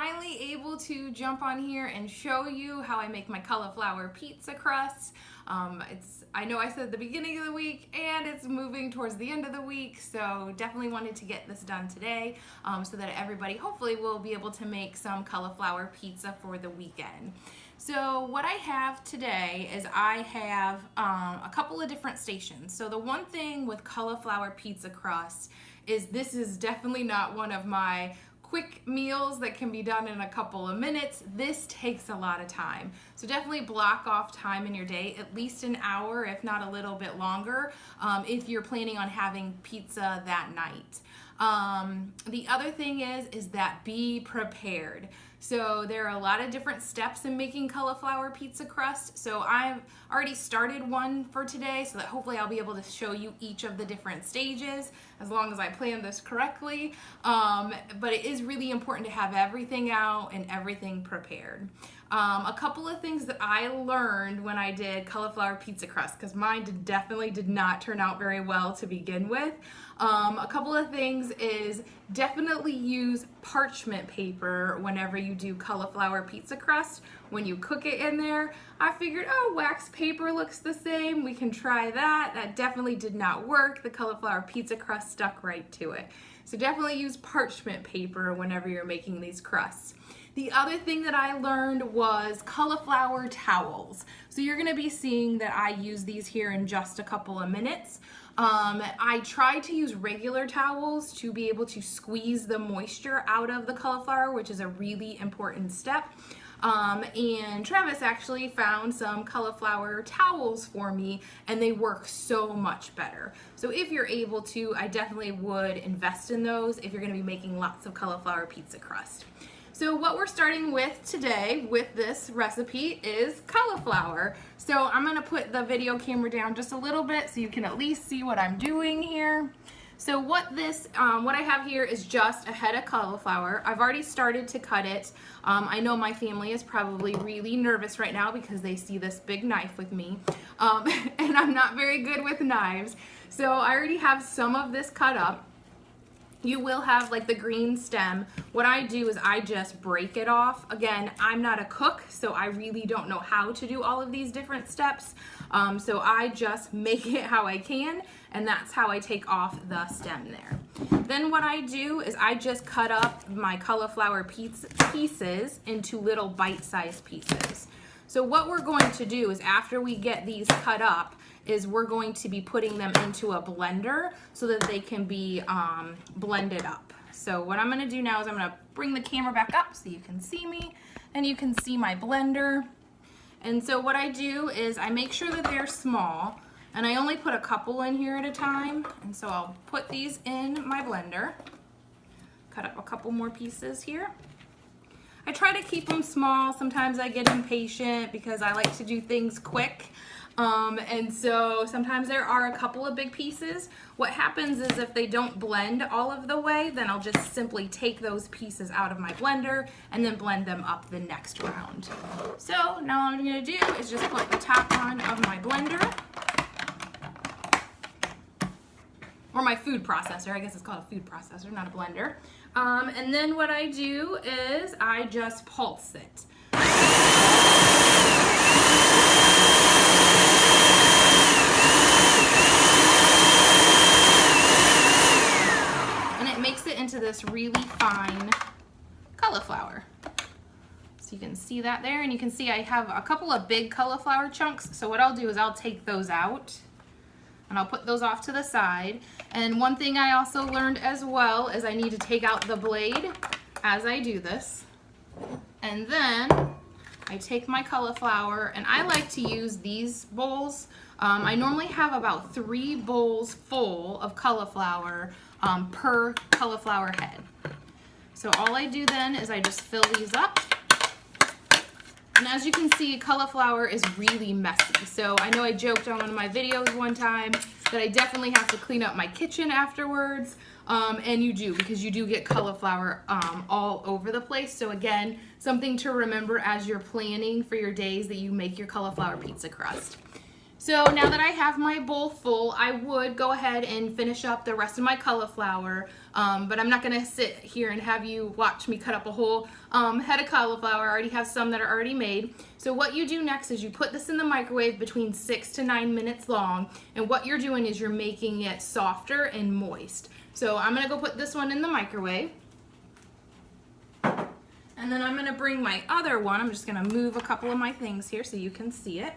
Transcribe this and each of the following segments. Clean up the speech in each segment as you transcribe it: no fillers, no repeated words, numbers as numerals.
finally able to jump on here and show you how I make my cauliflower pizza crust. I know I said at the beginning of the week and it's moving towards the end of the week, so definitely wanted to get this done today so that everybody hopefully will be able to make some cauliflower pizza for the weekend. So what I have today is I have a couple of different stations. So the one thing with cauliflower pizza crust is this is definitely not one of my quick meals that can be done in a couple of minutes. This takes a lot of time. So definitely block off time in your day, at least an hour, if not a little bit longer, if you're planning on having pizza that night. The other thing is that be prepared. So there are a lot of different steps in making cauliflower pizza crust. So I've already started one for today so that hopefully I'll be able to show you each of the different stages as long as I plan this correctly. But it is really important to have everything out and everything prepared. A couple of things that I learned when I did cauliflower pizza crust, because mine definitely did not turn out very well to begin with. A couple of things is definitely use parchment paper whenever you do cauliflower pizza crust. When you cook it in there, I figured, oh, wax paper looks the same. We can try that. That definitely did not work. The cauliflower pizza crust stuck right to it. So definitely use parchment paper whenever you're making these crusts. The other thing that I learned was cauliflower towels. So you're gonna be seeing that I use these here in just a couple of minutes. I try to use regular towels to be able to squeeze the moisture out of the cauliflower, which is a really important step. And Travis actually found some cauliflower towels for me and they work so much better. So if you're able to, I definitely would invest in those if you're gonna be making lots of cauliflower pizza crust. So what we're starting with today with this recipe is cauliflower. So I'm gonna put the video camera down just a little bit so you can at least see what I'm doing here. So what I have here is just a head of cauliflower. I've already started to cut it. I know my family is probably really nervous right now because they see this big knife with me. And I'm not very good with knives. So I already have some of this cut up. You will have like the green stem. What I do is I just break it off. Again, I'm not a cook, so I really don't know how to do all of these different steps. So I just make it how I can, and that's how I take off the stem there. Then what I do is I just cut up my cauliflower pieces into little bite-sized pieces. So what we're going to do is after we get these cut up, is we're going to be putting them into a blender so that they can be blended up. So what I'm gonna do now is I'm gonna bring the camera back up so you can see me and you can see my blender. And so what I do is I make sure that they're small, and I only put a couple in here at a time. And so I'll put these in my blender, cut up a couple more pieces here. I try to keep them small. Sometimes I get impatient because I like to do things quick. And so sometimes there are a couple of big pieces. What happens is if they don't blend all of the way, then I'll just simply take those pieces out of my blender and then blend them up the next round. So now all I'm gonna do is just put the top on of my blender, or my food processor. I guess it's called a food processor, not a blender. And then what I do is I just pulse it. Makes it into this really fine cauliflower. So you can see that there, and you can see I have a couple of big cauliflower chunks. So what I'll do is I'll take those out and I'll put those off to the side. And one thing I also learned as well is I need to take out the blade as I do this. And then I take my cauliflower, and I like to use these bowls. I normally have about 3 bowls full of cauliflower per cauliflower head. So all I do then is I just fill these up. And as you can see, cauliflower is really messy. So I know I joked on one of my videos one time that I definitely have to clean up my kitchen afterwards. And you do, because you do get cauliflower all over the place. So again, something to remember as you're planning for your days that you make your cauliflower pizza crust. So now that I have my bowl full, I would go ahead and finish up the rest of my cauliflower, but I'm not gonna sit here and have you watch me cut up a whole head of cauliflower. I already have some that are already made. So what you do next is you put this in the microwave between 6 to 9 minutes long, and what you're doing is you're making it softer and moist. So I'm gonna go put this one in the microwave. And then I'm gonna bring my other one. I'm just gonna move a couple of my things here so you can see it.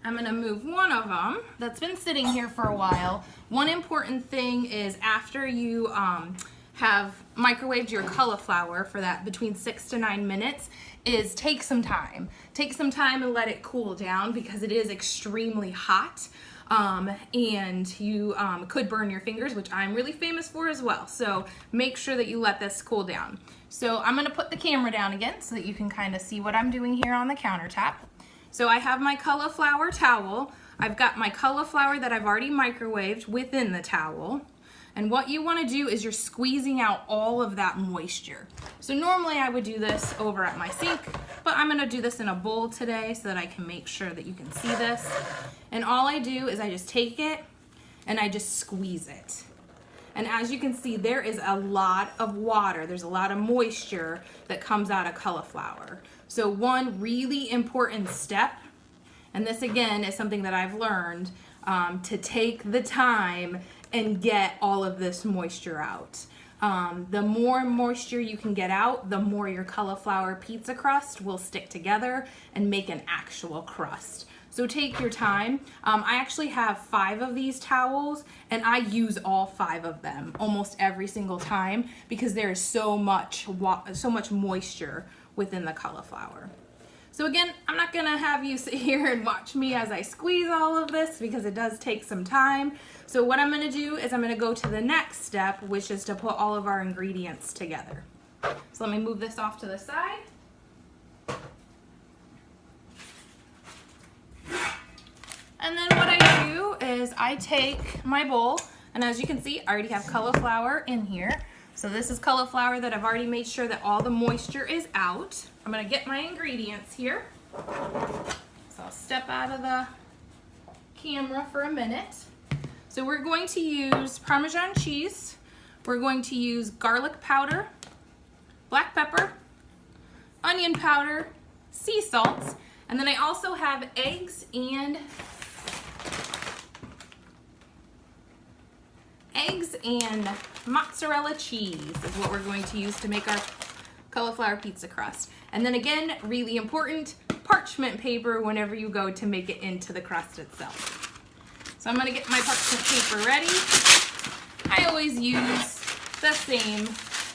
I'm gonna move one of them that's been sitting here for a while. One important thing is after you have microwaved your cauliflower for that between 6 to 9 minutes is take some time. Take some time and let it cool down because it is extremely hot. And you could burn your fingers, which I'm really famous for as well. So make sure that you let this cool down. So I'm gonna put the camera down again so that you can kind of see what I'm doing here on the countertop. So I have my cauliflower towel. I've got my cauliflower that I've already microwaved within the towel. And what you wanna do is you're squeezing out all of that moisture. So normally I would do this over at my sink, but I'm gonna do this in a bowl today so that I can make sure that you can see this. And all I do is I just take it and I just squeeze it. And as you can see, there is a lot of water. There's a lot of moisture that comes out of cauliflower. So one really important step, and this again is something that I've learned, to take the time and get all of this moisture out. The more moisture you can get out, the more your cauliflower pizza crust will stick together and make an actual crust. So take your time. I actually have 5 of these towels and I use all 5 of them almost every single time because there is so much moisture within the cauliflower. So again, I'm not gonna have you sit here and watch me as I squeeze all of this because it does take some time. So what I'm gonna do is I'm gonna go to the next step, which is to put all of our ingredients together. So let me move this off to the side. And then what I do is I take my bowl, and as you can see, I already have cauliflower in here. So this is cauliflower that I've already made sure that all the moisture is out. I'm gonna get my ingredients here. So I'll step out of the camera for a minute. So we're going to use Parmesan cheese. We're going to use garlic powder, black pepper, onion powder, sea salt, and then I also have eggs and mozzarella cheese is what we're going to use to make our cauliflower pizza crust. And then again, really important, parchment paper whenever you go to make it into the crust itself. So I'm gonna get my parchment paper ready. I always use the same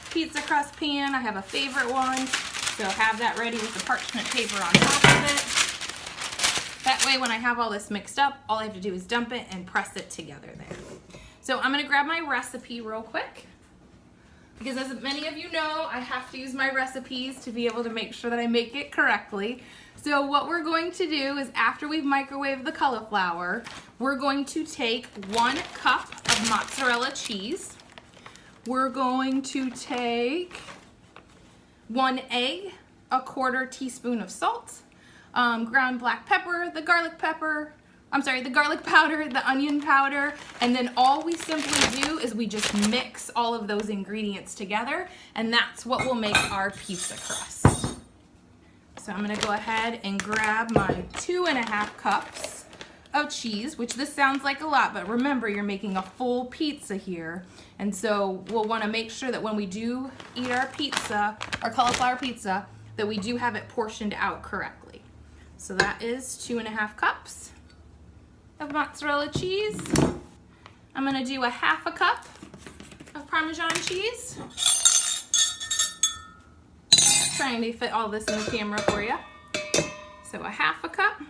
pizza crust pan. I have a favorite one, so have that ready with the parchment paper on top of it. That way when I have all this mixed up, all I have to do is dump it and press it together there. So I'm gonna grab my recipe real quick because as many of you know, I have to use my recipes to be able to make sure that I make it correctly. So what we're going to do is after we've microwaved the cauliflower, we're going to take 1 cup of mozzarella cheese. We're going to take 1 egg, 1/4 teaspoon of salt, ground black pepper, the garlic powder, the onion powder, and then all we simply do is we just mix all of those ingredients together, and that's what will make our pizza crust. So I'm gonna go ahead and grab my 2½ cups of cheese, which this sounds like a lot, but remember you're making a full pizza here, and so we'll wanna make sure that when we do eat our pizza, our cauliflower pizza, that we do have it portioned out correctly. So that is 2½ cups of mozzarella cheese. I'm gonna do 1/2 cup of Parmesan cheese. Trying to fit all this in the camera for you. So 1/2 cup.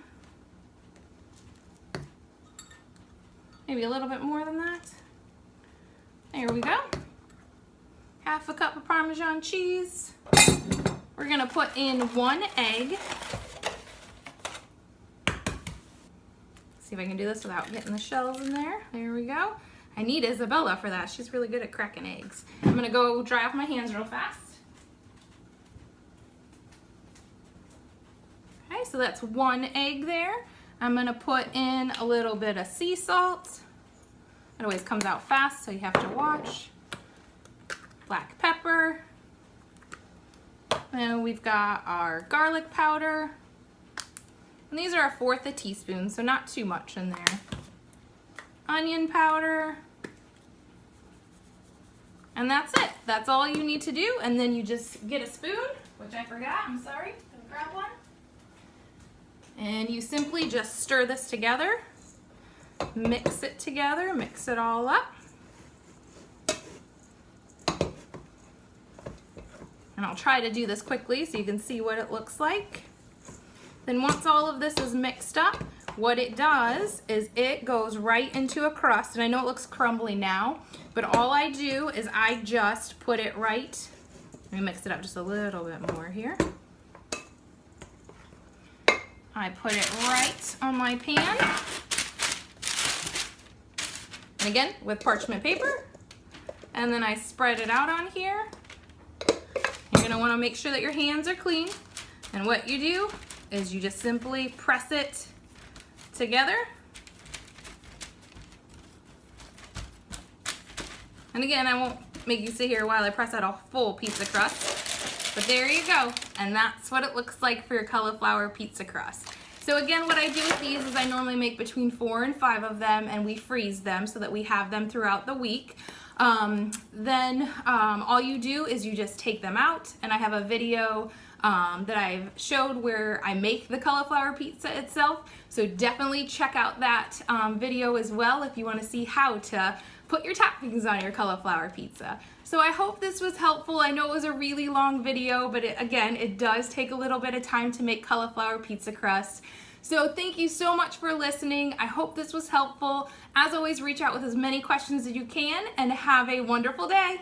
Maybe a little bit more than that. There we go. 1/2 cup of Parmesan cheese. We're gonna put in 1 egg. See if I can do this without getting the shells in there. There we go. I need Isabella for that. She's really good at cracking eggs. I'm gonna go dry off my hands real fast. Okay, so that's 1 egg there. I'm gonna put in a little bit of sea salt. It always comes out fast, so you have to watch. Black pepper. And we've got our garlic powder. And these are 1/4 teaspoon, so not too much in there. Onion powder. And that's it. That's all you need to do. And then you just get a spoon, which I forgot, I'm sorry. Gonna grab one. And you simply just stir this together. Mix it together, mix it all up. And I'll try to do this quickly so you can see what it looks like. Then once all of this is mixed up, what it does is it goes right into a crust. And I know it looks crumbly now, but all I do is I just put it right. Let me mix it up just a little bit more here. I put it right on my pan. And again, with parchment paper. And then I spread it out on here. You're gonna wanna make sure that your hands are clean. And what you do is you just simply press it together. And again, I won't make you sit here while I press out a full pizza crust, but there you go. And that's what it looks like for your cauliflower pizza crust. So again, what I do with these is I normally make between 4 and 5 of them, and we freeze them so that we have them throughout the week. All you do is you just take them out, and I have a video that I've showed where I make the cauliflower pizza itself. So definitely check out that video as well if you want to see how to put your toppings on your cauliflower pizza. So I hope this was helpful. I know it was a really long video, but again, it does take a little bit of time to make cauliflower pizza crust. So thank you so much for listening. I hope this was helpful. As always, reach out with as many questions as you can, and have a wonderful day.